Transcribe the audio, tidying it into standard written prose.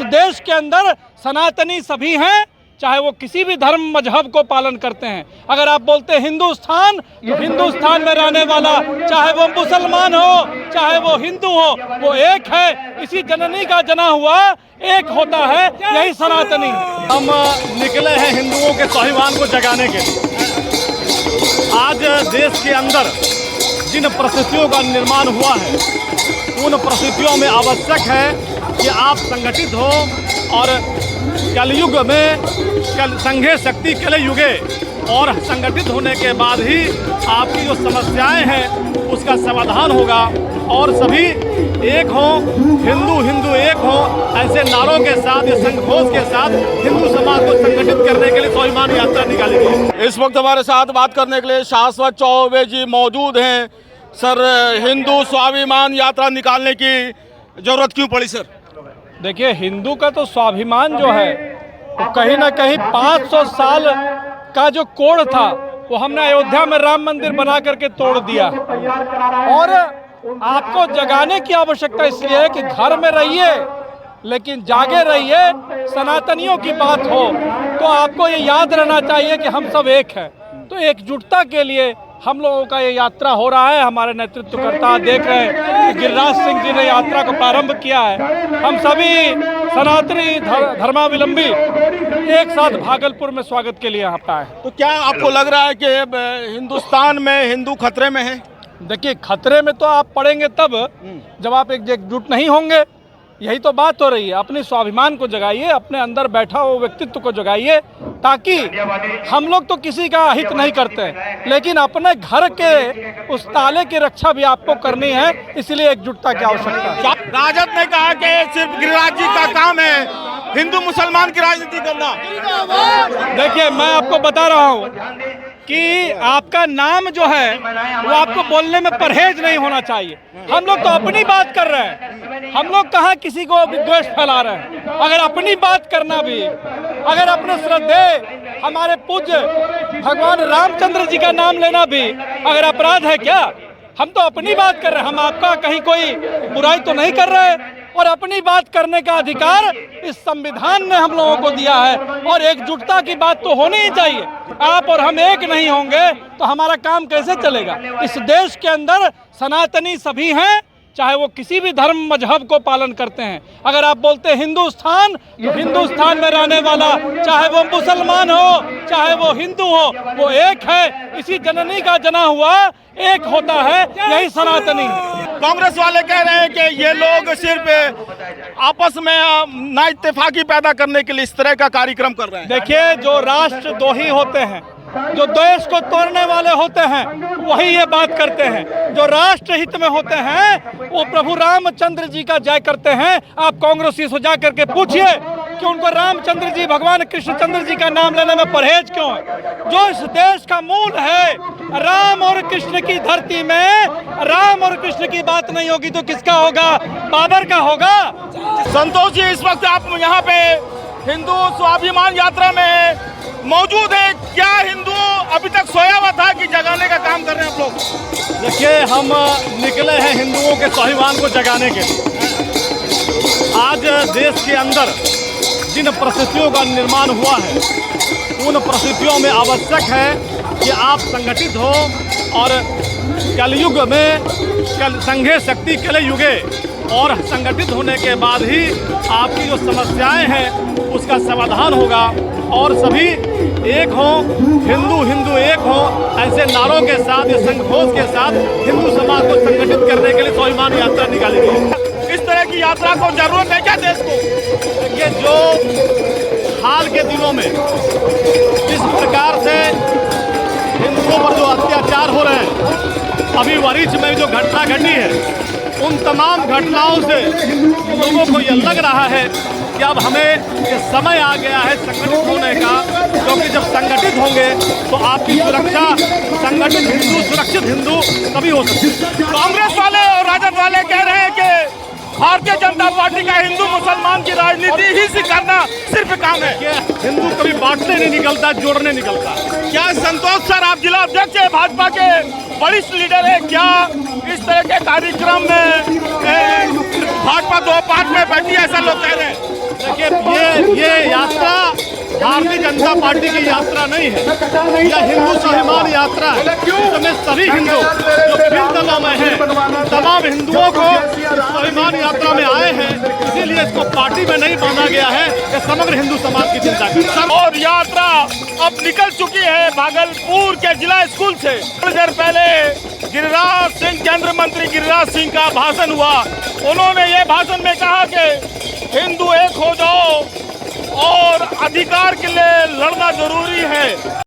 देश के अंदर सनातनी सभी हैं, चाहे वो किसी भी धर्म मजहब को पालन करते हैं। अगर आप बोलते हैं हिंदुस्तान, तो हिंदुस्तान में रहने वाला, चाहे वो मुसलमान हो चाहे वो हिंदू हो, वो एक है। इसी जननी का जना हुआ एक होता है, यही सनातनी है। हम निकले हैं हिंदुओं के स्वाभिमान को जगाने के लिए। आज देश के अंदर जिन परिस्थितियों का निर्माण हुआ है, उन परिस्थितियों में आवश्यक है कि आप संगठित हो और कलयुग में संघे शक्ति कलयुगे, और संगठित होने के बाद ही आपकी जो समस्याएं हैं उसका समाधान होगा। और सभी एक हों, हिंदू हिंदू एक हों, ऐसे नारों के साथ, संघोष के साथ हिंदू समाज को संगठित करने के लिए स्वाभिमान यात्रा निकाली गई। इस वक्त हमारे साथ बात करने के लिए शाश्वत चौबे जी मौजूद हैं। सर, हिंदू स्वाभिमान यात्रा निकालने की जरूरत क्यों पड़ी सर? देखिए, हिंदू का तो स्वाभिमान जो है वो कहीं ना कहीं 500 साल का जो कोड था वो हमने अयोध्या में राम मंदिर बना करके तोड़ दिया। और आपको जगाने की आवश्यकता इसलिए है कि घर में रहिए लेकिन जागे रहिए। सनातनियों की बात हो तो आपको ये याद रहना चाहिए कि हम सब एक हैं। तो एकजुटता के लिए हम लोगों का ये यात्रा हो रहा है। हमारे नेतृत्वकर्ता देख रहे हैं कि गिरिराज सिंह जी ने यात्रा को प्रारंभ किया है। हम सभी सनातनी धर्मावलंबी एक साथ भागलपुर में स्वागत के लिए यहाँ पे आए। तो क्या आपको लग रहा है कि हिंदुस्तान में हिंदू खतरे में है? देखिए, खतरे में तो आप पड़ेंगे तब जब आप एकजुट नहीं होंगे। यही तो बात हो रही है। अपने स्वाभिमान को जगाइए, अपने अंदर बैठा हुआ व्यक्तित्व को जगाइए, ताकि हम लोग तो किसी का हित नहीं करते, लेकिन अपने घर के उस ताले की रक्षा भी आपको करनी है। इसलिए एकजुटता की आवश्यकता है। राजद ने कहा कि सिर्फ गिरिराज जी का काम है हिंदू मुसलमान की राजनीति करना। देखिए, मैं आपको बता रहा हूँ कि आपका नाम जो है वो आपको बोलने में परहेज नहीं होना चाहिए। हम लोग तो अपनी बात कर रहे हैं, हम लोग कहाँ किसी को विद्वेष फैला रहे हैं। अगर अपनी बात करना भी, अगर अपने श्रद्धेय हमारे पूज्य भगवान रामचंद्र जी का नाम लेना भी अगर अपराध है क्या? हम तो अपनी बात कर रहे हैं। हम आपका कहीं कोई बुराई तो नहीं कर रहे, और अपनी बात करने का अधिकार इस संविधान ने हम लोगों को दिया है। और एकजुटता की बात तो होनी ही चाहिए। आप और हम एक नहीं होंगे तो हमारा काम कैसे चलेगा? इस देश के अंदर सनातनी सभी हैं, चाहे वो किसी भी धर्म मजहब को पालन करते हैं। अगर आप बोलते हैं हिंदुस्तान, तो हिंदुस्तान में रहने वाला, चाहे वो मुसलमान हो चाहे वो हिंदू हो, वो एक है। इसी जननी का जना हुआ एक होता है, यही सनातनी है। कांग्रेस वाले कह रहे हैं कि ये लोग सिर्फ आपस में ना इत्तेफाकी पैदा करने के लिए इस तरह का कार्यक्रम कर रहे हैं। देखिए, जो राष्ट्रद्रोही होते हैं, जो देश को तोड़ने वाले होते हैं, वही ये बात करते हैं। जो राष्ट्र हित में होते हैं वो प्रभु रामचंद्र जी का जय करते हैं। आप कांग्रेसी से जा करके पूछिए कि उनको रामचंद्र जी, भगवान कृष्णचंद्र जी का नाम लेने में परहेज क्यों है? जो इस देश का मूल है, राम और कृष्ण की धरती में राम और कृष्ण की बात नहीं होगी तो किसका होगा? बाबर का होगा। संतोष जी, इस वक्त आप यहाँ पे हिंदू स्वाभिमान यात्रा में मौजूद है। क्या हिंदू अभी तक सोया हुआ था कि जगाने का काम कर रहे हैं आप लोग? देखिए, हम निकले हैं हिंदुओं के स्वाभिमान को जगाने के लिए। आज देश के अंदर जिन परिस्थितियों का निर्माण हुआ है, उन परिस्थितियों में आवश्यक है कि आप संगठित हो और कलयुग में संघे शक्ति कलयुगे, और संगठित होने के बाद ही आपकी जो समस्याएं हैं उसका समाधान होगा। और सभी एक हों, हिंदू हिंदू एक हों, ऐसे नारों के साथ, संघोष के साथ हिंदू समाज को संगठित करने के लिए स्वाभिमान यात्रा निकाली गई। इस तरह की यात्रा को जरूरत है क्या देश को? देखिए, जो हाल के दिनों में जिस प्रकार से हिंदुओं पर जो अत्याचार हो रहे हैं, अभी वरिष्ठ में जो घटना घटी है, उन तमाम घटनाओं से लोगों को ये लग रहा है कि अब हमें ये समय आ गया है संगठित होने का। क्योंकि जब संगठित होंगे तो आपकी सुरक्षा, संगठित हिंदू सुरक्षित हिंदू तभी हो सकती है। कांग्रेस वाले और राजद वाले कह रहे हैं कि भारतीय जनता पार्टी का हिंदू मुसलमान की राजनीति ही से करना सिर्फ काम है। हिंदू कभी बांटने नहीं निकलता, जोड़ने निकलता। क्या संतोष सर, आप जिला अध्यक्ष है, भाजपा के वरिष्ठ लीडर है, क्या इस तरह के कार्यक्रम में भाजपा दो पार्ट में बैठी है, ऐसा लोग कह रहे हैं? देखिए ये यात्रा भारतीय जनता पार्टी की यात्रा नहीं है, यह हिंदू स्वाभिमान यात्रा है। इसमें सभी हिंदू जो विभिन्न दलों में हैं, तमाम हिंदुओं को स्वाभिमान यात्रा में आए हैं, इसीलिए इसको पार्टी में नहीं बांधा गया है। ये समग्र हिंदू समाज की चिंता करता है। और यात्रा अब निकल चुकी है भागलपुर के जिला स्कूल से। कुछ देर पहले गिरिराज सिंह, केंद्रीय मंत्री गिरिराज सिंह का भाषण हुआ। उन्होंने ये भाषण में कहा कि हिंदू एक हो जाओ और अधिकार के लिए लड़ना जरूरी है।